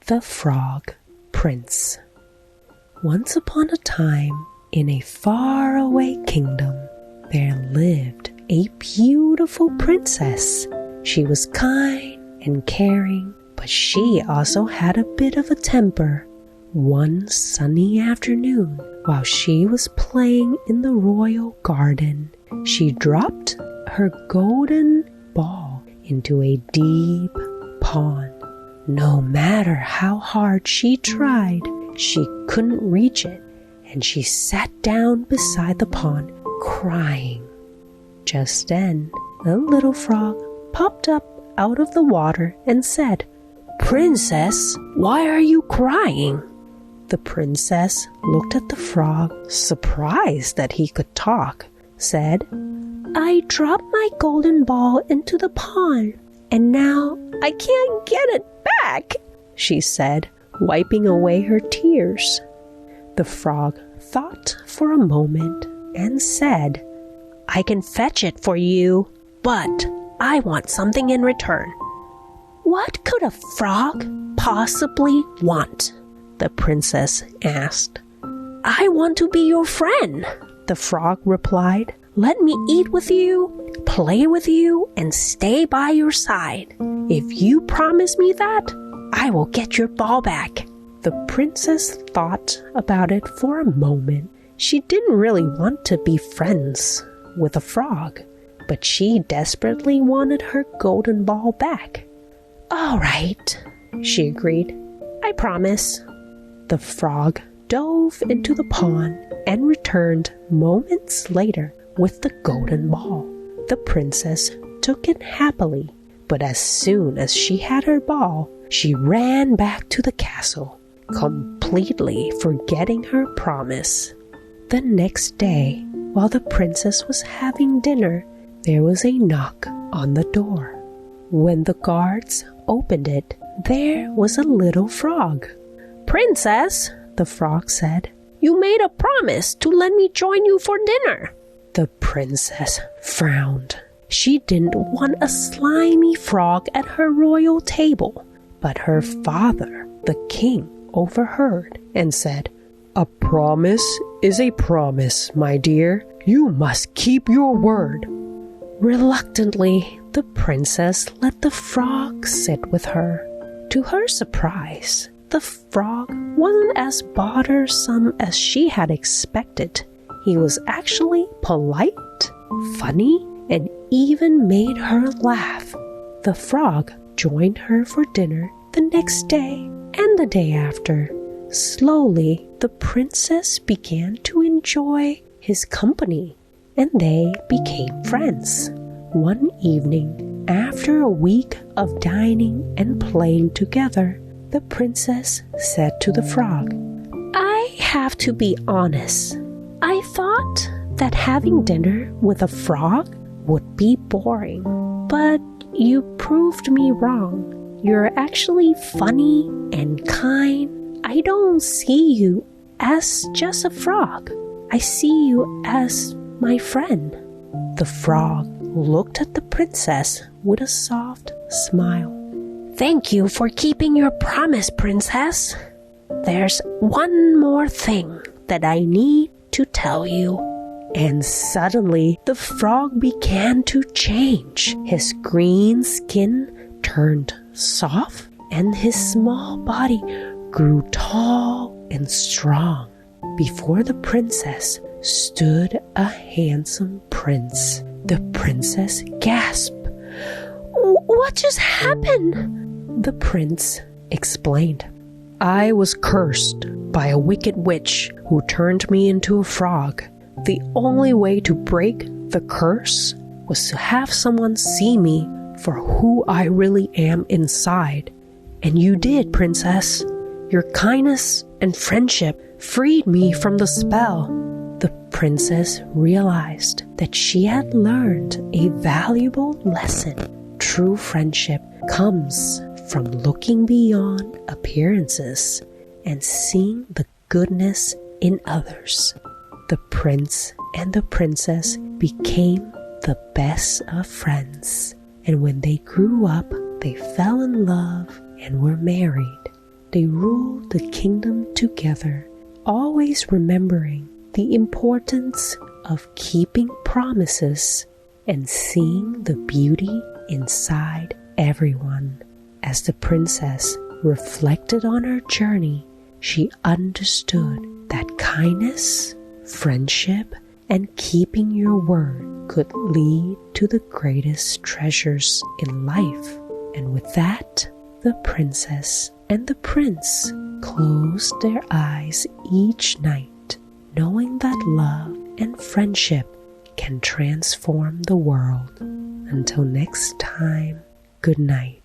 The Frog Prince. Once upon a time, in a faraway kingdom, there lived a beautiful princess. She was kind and caring, but she also had a bit of a temper. One sunny afternoon, while she was playing in the royal garden, she dropped her golden ball into a deep pond. No matter how hard she tried, she couldn't reach it, and she sat down beside the pond, crying. Just then, a little frog popped up out of the water and said, "Princess, why are you crying?" The princess looked at the frog, surprised that he could talk, said, "I dropped my golden ball into the pond, and now I can't get it back," she said, wiping away her tears. The frog thought for a moment and said, "I can fetch it for you, but I want something in return." "What could a frog possibly want?" the princess asked. "I want to be your friend," the frog replied. "Let me eat with you, play with you, and stay by your side. If you promise me that, I will get your ball back." The princess thought about it for a moment. She didn't really want to be friends with a frog, but she desperately wanted her golden ball back. "All right," she agreed. "I promise." The frog dove into the pond and returned moments later with the golden ball. The princess took it happily, but as soon as she had her ball, she ran back to the castle, completely forgetting her promise. The next day, while the princess was having dinner, there was a knock on the door. When the guards opened it, there was a little frog. "Princess," the frog said, "you made a promise to let me join you for dinner." The princess frowned. She didn't want a slimy frog at her royal table, but her father, the king, overheard and said, "A promise is a promise, my dear. You must keep your word." Reluctantly, the princess let the frog sit with her. To her surprise, the frog wasn't as bothersome as she had expected. He was actually polite, funny, and even made her laugh. The frog joined her for dinner the next day and the day after. Slowly, the princess began to enjoy his company, and they became friends. One evening, after a week of dining and playing together, the princess said to the frog, "I have to be honest. I thought that having dinner with a frog would be boring, but you proved me wrong. You're actually funny and kind. I don't see you as just a frog. I see you as my friend." The frog looked at the princess with a soft smile. "Thank you for keeping your promise, princess. There's one more thing that I need to tell you." And suddenly, the frog began to change. His green skin turned soft, and his small body grew tall and strong. Before the princess stood a handsome prince. The princess gasped. "What just happened?" The prince explained. "I was cursed by a wicked witch who turned me into a frog. The only way to break the curse was to have someone see me for who I really am inside. And you did, princess. Your kindness and friendship freed me from the spell." The princess realized that she had learned a valuable lesson. True friendship comes from looking beyond appearances and seeing the goodness in others. The prince and the princess became the best of friends, and when they grew up, they fell in love and were married. they ruled the kingdom together, always remembering the importance of keeping promises and seeing the beauty inside everyone. As the princess reflected on her journey, she understood that kindness, friendship, and keeping your word could lead to the greatest treasures in life. And with that, the princess and the prince closed their eyes each night, knowing that love and friendship can transform the world. Until next time, good night.